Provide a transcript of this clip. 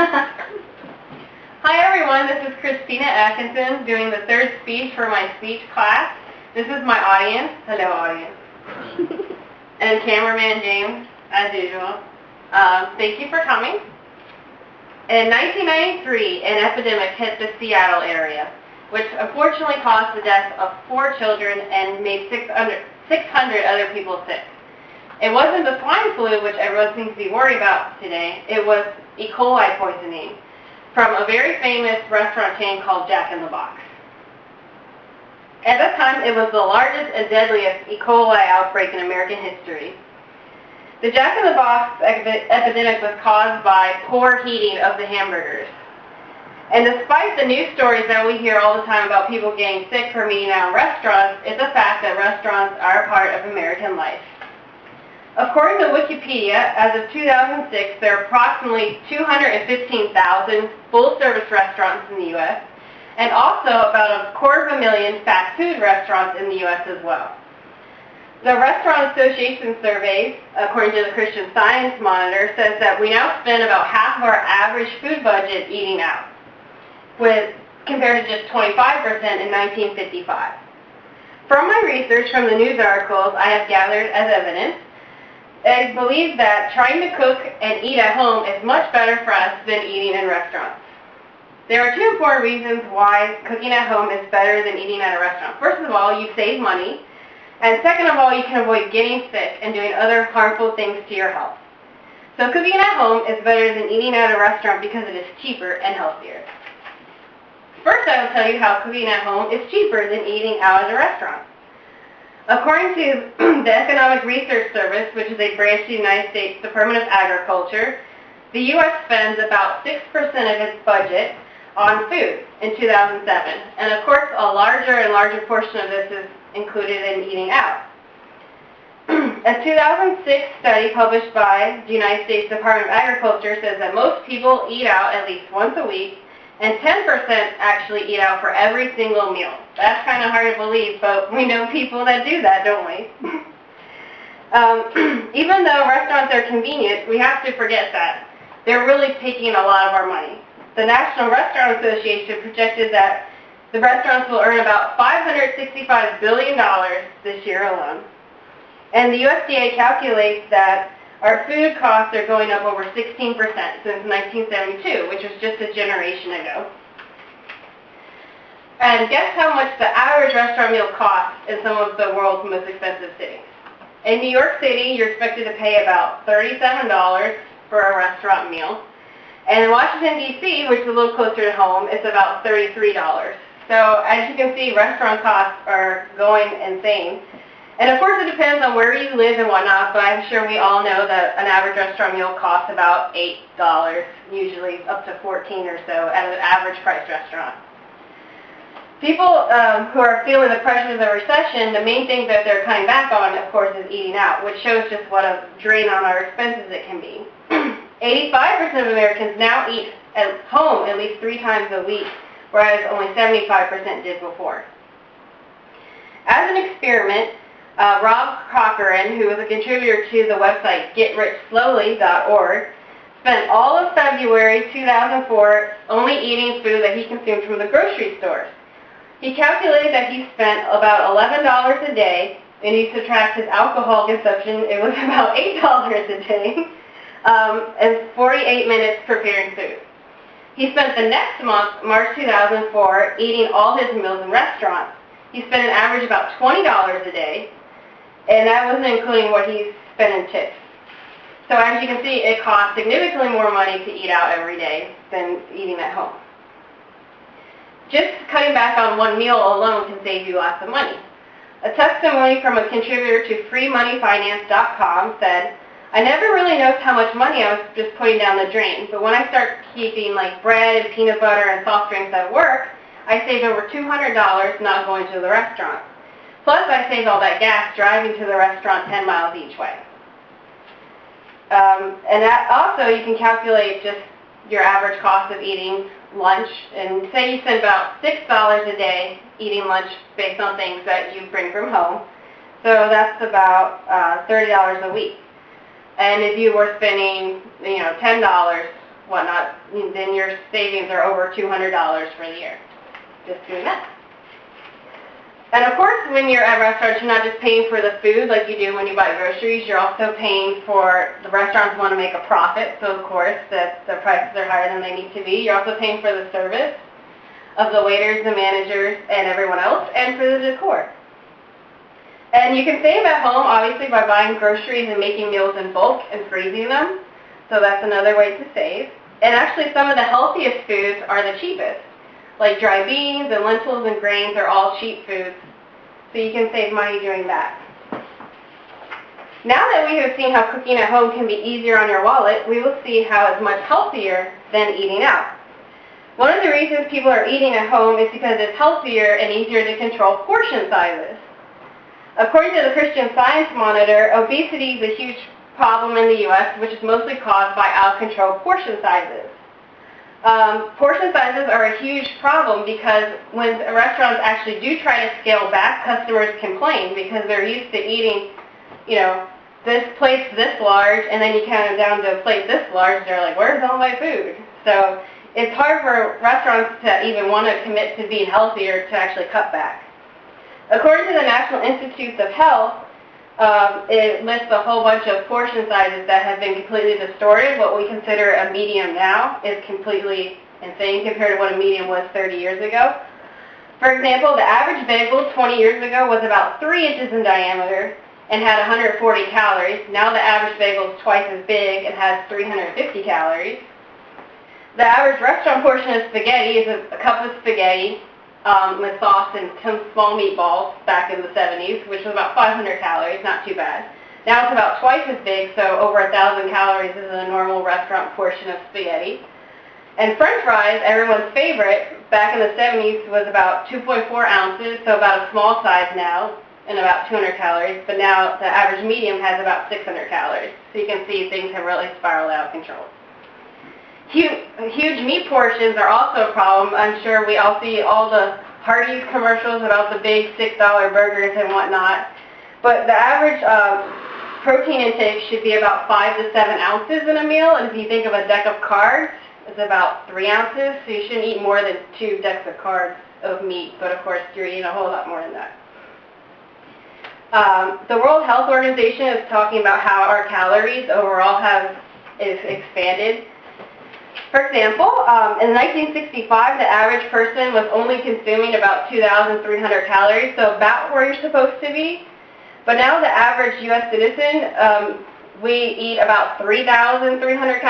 Hi everyone, this is Christina Atkinson doing the third speech for my speech class. This is my audience. Hello audience. And cameraman James, as usual. Thank you for coming. In 1993, an epidemic hit the Seattle area, which unfortunately caused the death of 4 children and made 600 other people sick. It wasn't the swine flu, which everyone seems to be worried about today. It was E. coli poisoning from a very famous restaurant chain called Jack in the Box. At that time, it was the largest and deadliest E. coli outbreak in American history. The Jack in the Box epidemic was caused by poor heating of the hamburgers. And despite the news stories that we hear all the time about people getting sick from eating out in restaurants, it's a fact that restaurants are a part of American life. According to Wikipedia, as of 2006, there are approximately 215,000 full-service restaurants in the U.S., and also about 250,000 fast food restaurants in the U.S. as well. The Restaurant Association surveys, according to the Christian Science Monitor, says that we now spend about half of our average food budget eating out, compared to just 25% in 1955. From my research from the news articles I have gathered as evidence, I believe that trying to cook and eat at home is much better for us than eating in restaurants. There are 2 important reasons why cooking at home is better than eating at a restaurant. First of all, you save money, and second of all, you can avoid getting sick and doing other harmful things to your health. So cooking at home is better than eating at a restaurant because it is cheaper and healthier. First, I will tell you how cooking at home is cheaper than eating out at a restaurant. According to the Economic Research Service, which is a branch of the United States Department of Agriculture, the U.S. spends about 6% of its budget on food in 2007. And of course, a larger and larger portion of this is included in eating out. A 2006 study published by the United States Department of Agriculture says that most people eat out at least once a week, and 10% actually eat out for every single meal. That's kind of hard to believe, but we know people that do that, don't we? Even though restaurants are convenient, we have to forget that they're really taking a lot of our money. The National Restaurant Association projected that the restaurants will earn about $565 billion this year alone. And the USDA calculates that our food costs are going up over 16% since 1972, which was just a generation ago. And guess how much the average restaurant meal costs in some of the world's most expensive cities? In New York City, you're expected to pay about $37 for a restaurant meal. And in Washington, D.C., which is a little closer to home, it's about $33. So as you can see, restaurant costs are going insane. And of course, it depends on where you live and whatnot, but I'm sure we all know that an average restaurant meal costs about $8, usually up to $14 or so at an average price restaurant. People who are feeling the pressures of the recession, the main thing that they're cutting back on, of course, is eating out, which shows just what a drain on our expenses it can be. 85% of Americans now eat at home at least 3 times a week, whereas only 75% did before. As an experiment, Rob Cochran, who is a contributor to the website GetRichSlowly.org, spent all of February 2004 only eating food that he consumed from the grocery stores. He calculated that he spent about $11 a day, and he subtracts his alcohol consumption, it was about $8 a day, and 48 minutes preparing food. He spent the next month, March 2004, eating all his meals in restaurants. He spent an average about $20 a day, and that wasn't including what he spent in tips. So as you can see, it costs significantly more money to eat out every day than eating at home. Just cutting back on one meal alone can save you lots of money. A testimony from a contributor to freemoneyfinance.com said, "I never really noticed how much money I was just putting down the drain, but when I start keeping like bread, peanut butter, and soft drinks at work, I saved over $200 not going to the restaurant. Plus, I saved all that gas driving to the restaurant 10 miles each way." And that also, you can calculate just your average cost of eating lunch, and say you spend about $6 a day eating lunch based on things that you bring from home. So that's about $30 a week. And if you were spending, $10 whatnot, then your savings are over $200 for the year. Just doing that. And of course, when you're at restaurants, you're not just paying for the food like you do when you buy groceries. You're also paying for, the restaurants want to make a profit, so of course the prices are higher than they need to be. You're also paying for the service of the waiters, the managers, and everyone else, and for the decor. And you can save at home, obviously, by buying groceries and making meals in bulk and freezing them. So that's another way to save. And actually, some of the healthiest foods are the cheapest. Like dry beans and lentils and grains are all cheap foods, so you can save money doing that. Now that we have seen how cooking at home can be easier on your wallet, we will see how it's much healthier than eating out. One of the reasons people are eating at home is because it's healthier and easier to control portion sizes. According to the Christian Science Monitor, obesity is a huge problem in the U.S., which is mostly caused by out-of-control portion sizes. Portion sizes are a huge problem because when restaurants actually do try to scale back, customers complain because they're used to eating, this plate's this large, and then you count it down to a plate this large, they're like, where's all my food? So it's hard for restaurants to even want to commit to being healthier to actually cut back. According to the National Institutes of Health, it lists a whole bunch of portion sizes that have been completely distorted. What we consider a medium now is completely insane compared to what a medium was 30 years ago. For example, the average bagel 20 years ago was about 3 inches in diameter and had 140 calories. Now the average bagel is twice as big and has 350 calories. The average restaurant portion of spaghetti is a cup of spaghetti with sauce and some small meatballs back in the 70s, which was about 500 calories, not too bad. Now it's about twice as big, so over 1,000 calories is a normal restaurant portion of spaghetti. And French fries, everyone's favorite, back in the 70s was about 2.4 ounces, so about a small size now, and about 200 calories, but now the average medium has about 600 calories. So you can see things have really spiraled out of control. Huge meat portions are also a problem. I'm sure we all see all the Hardee's commercials about the big $6 burgers and whatnot. But the average protein intake should be about 5 to 7 ounces in a meal. And if you think of a deck of cards, it's about 3 ounces. So you shouldn't eat more than 2 decks of cards of meat. But of course, you're eating a whole lot more than that. The World Health Organization is talking about how our calories overall is expanded. For example, in 1965, the average person was only consuming about 2,300 calories, so about where you're supposed to be. But now the average U.S. citizen, we eat about 3,300 calories.